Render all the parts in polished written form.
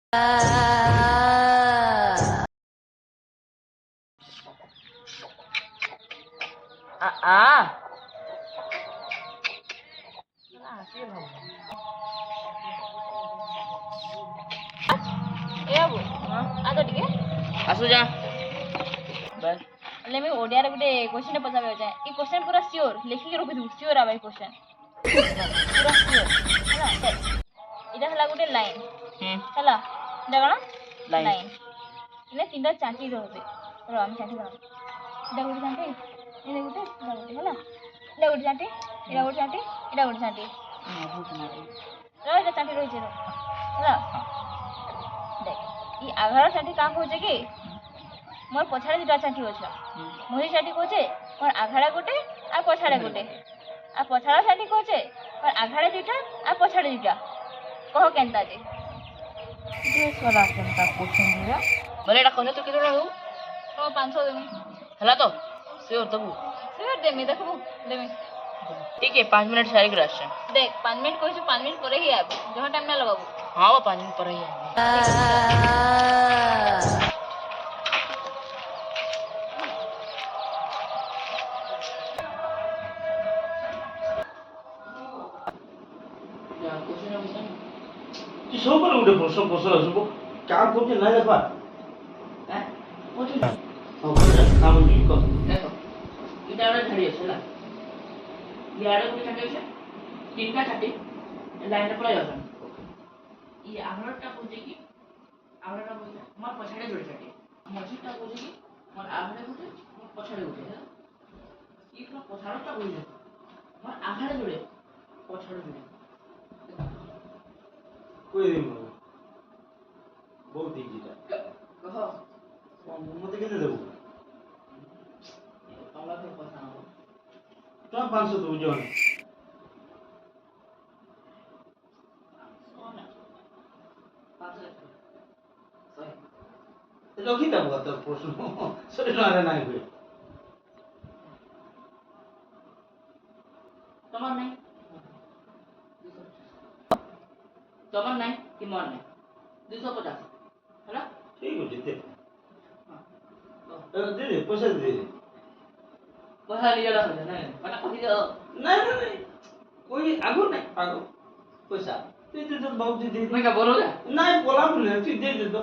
ଆସୁଛା बस ले मैं ओडिया रे गुटे क्वेश्चन पचाबे जाय ई क्वेश्चन पूरा श्योर लिखि के रखि दु श्योर आबे क्वेश्चन पूरा श्योर हैला इटा हला गुटे लाइन हैला देखण लाइन इने तीनटा चांटी रहबे रो हम चांटी दम इटा गुटे चांटी इने गुटे इटा गुटे हैला इटा गुटे चांटी इटा गुटे चांटी इटा गुटे चांटी रो इटा चांटी रहि जेरो हैला देख ई आघार चांटी का होजे कि मोर पछाड़े दुटा चांटी अछि मोही चांटी कोचे मोर आघाड़ा गोटे आ पछाड़े गोटे आ पछाड़ा चांटी कोचे मोर आघाड़े दुटा आ पछाड़े दुटा कहो केनता जे देश वाला केनता क्वेश्चन दिया बोले एटा कहले तो केतो रहू तो 500 देमी हला तो श्योर तबु श्योर देमी देखबू देमी ठीक है 5 मिनट सारी ग्रास देख 5 मिनट कोइ 5 मिनट करे ही आबे जहां टाइम ना लगाबू हां वो 5 मिनट पर ही तू सब उठे बस बस सब क्या करते ना देखा हैं ओठी हां काम नहीं कर देखो इटा वाला झाड़ी है ना याडे को छाटे है तीनटा छाटे लाइन पर जासन ये आंगरटा कोजे की आंगरटा कोजे मोर पछाड़े जोड़े छाटे मझीटा कोजे की मोर आंगरे कोजे मोर पछाड़े कोजे ये तो पछाड़टा कोजे मोर आंगरे जोड़े पछाड़े जोड़े कोई नहीं बहुत इजी था कहो मते केते देबो तमला तो पता ना तो 500 तो जो रखी था बहुत प्रश्न सर ना नहीं हुए तमन नहीं तमन नहीं कि मन नहीं 250 है ना ठीक हो जिते दे दे पैसा दे दे पैसा लिया रहा है नहीं पता कभी तो नहीं कोई आगो नहीं आगो पैसा दे दे तो बहुत दे मैं क्या बोलोगे नहीं बोला बोले तू दे दे तो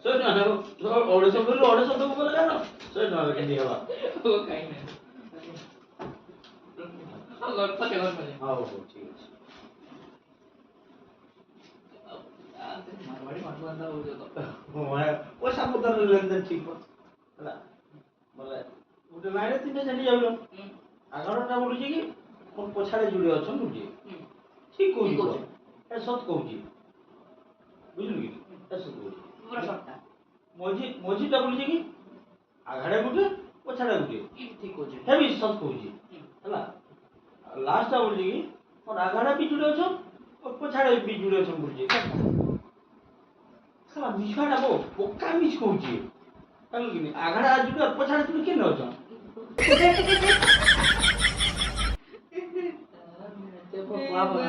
सर ना तो ऑर्डर सब बोला ना सर ना के दिया बा वो कहीं नहीं अगर पता कर हां वो ठीक है मारवाड़ी मारवाड़ा हो जाता वो सब उधर लेन ठीक होला बोले उठे नाइरे तीन चली जाबलो 11टा बोलुची कि मोर पछाड़े जुड़ी अछन बुझी ठीक कहू ए सत कहू बुझलु कि ए सत कहू पूरा सट्टा मझीटा बोलुची कि आघाड़े गुटे पछाड़े गुटे ई ठीक हो जे हे भी सत कहू हला लास्टटा बोलुची कि मोर आघाड़े भी जुड़ी अछन और पछाड़े भी जुड़ी अछन बुझी साला मिछाड़ा बो बोका मिछ कहू कहलु कि आघाड़े आ जुड़ी और पछाड़े जुड़ी केन अछन ते बाबा